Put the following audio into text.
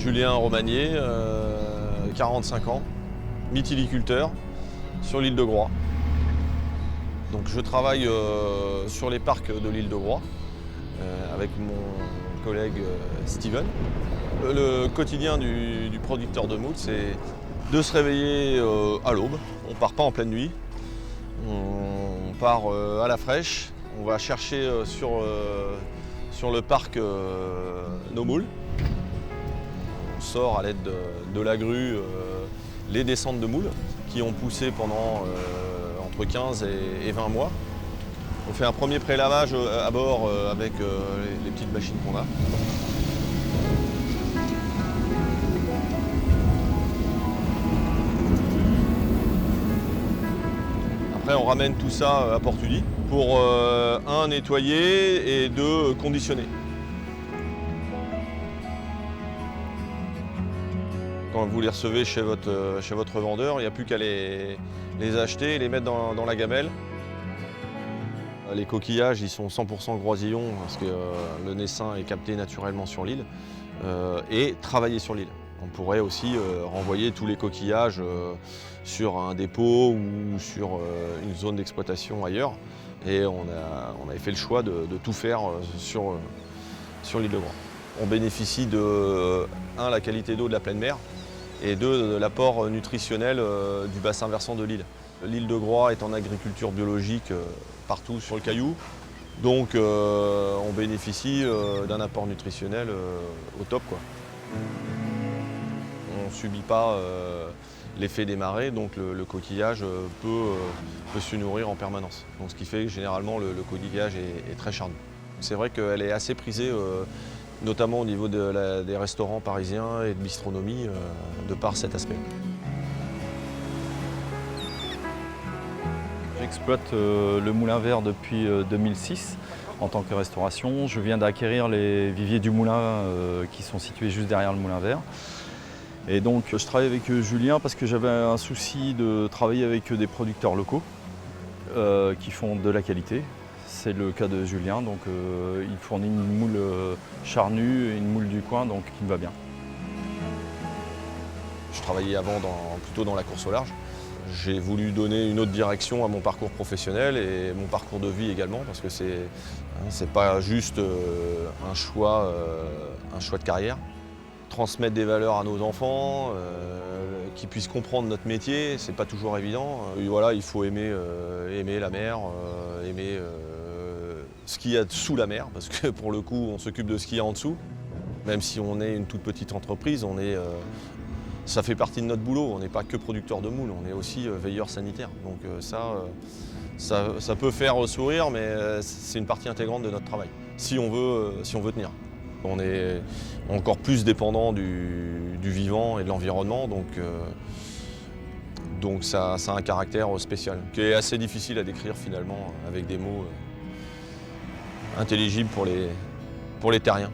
Julien Romagnier, 45 ans, mytiliculteur sur l'île de Groix. Donc je travaille sur les parcs de l'île de Groix avec mon collègue Steven. Le quotidien du producteur de moules, c'est de se réveiller à l'aube. On ne part pas en pleine nuit, on part à la fraîche. On va chercher sur le parc nos moules. On sort à l'aide de la grue les descentes de moules qui ont poussé pendant entre 15 et 20 mois. On fait un premier prélavage à bord avec les petites machines qu'on a. Après, on ramène tout ça à Portully pour un, nettoyer et deux, conditionner. Quand vous les recevez chez votre vendeur, il n'y a plus qu'à les acheter et les mettre dans la gamelle. Les coquillages, ils sont 100% groisillons parce que le naissain est capté naturellement sur l'île et travailler sur l'île. On pourrait aussi renvoyer tous les coquillages sur un dépôt ou sur une zone d'exploitation ailleurs. Et on avait fait le choix de tout faire sur l'île de Groix. On bénéficie de, un, la qualité d'eau de la pleine mer et deux, de l'apport nutritionnel du bassin versant de l'île. L'île de Groix est en agriculture biologique partout sur le Caillou. Donc on bénéficie d'un apport nutritionnel au top, quoi. On ne subit pas l'effet des marées, donc le coquillage peut se nourrir en permanence. Donc, ce qui fait que généralement le coquillage est très charnu. C'est vrai qu'elle est assez prisée, notamment au niveau des restaurants parisiens et de bistronomie, de par cet aspect. J'exploite le moulin vert depuis 2006 en tant que restauration. Je viens d'acquérir les viviers du moulin qui sont situés juste derrière le moulin vert. Et donc je travaille avec Julien parce que j'avais un souci de travailler avec des producteurs locaux qui font de la qualité. C'est le cas de Julien, donc il fournit une moule charnue et une moule du coin, donc qui me va bien. Je travaillais avant plutôt dans la course au large. J'ai voulu donner une autre direction à mon parcours professionnel et mon parcours de vie également, parce que c'est pas juste un choix de carrière. Transmettre des valeurs à nos enfants, qu'ils puissent comprendre notre métier, c'est pas toujours évident. Et voilà, il faut aimer la mer, aimer ce qu'il y a sous la mer, parce que pour le coup, on s'occupe de ce qu'il y a en dessous. Même si on est une toute petite entreprise, ça fait partie de notre boulot. On n'est pas que producteur de moules, on est aussi veilleur sanitaire. Donc ça peut faire sourire, mais c'est une partie intégrante de notre travail, si on veut tenir. On est encore plus dépendant du vivant et de l'environnement, donc ça a un caractère spécial, qui est assez difficile à décrire finalement avec des mots intelligibles pour les terriens.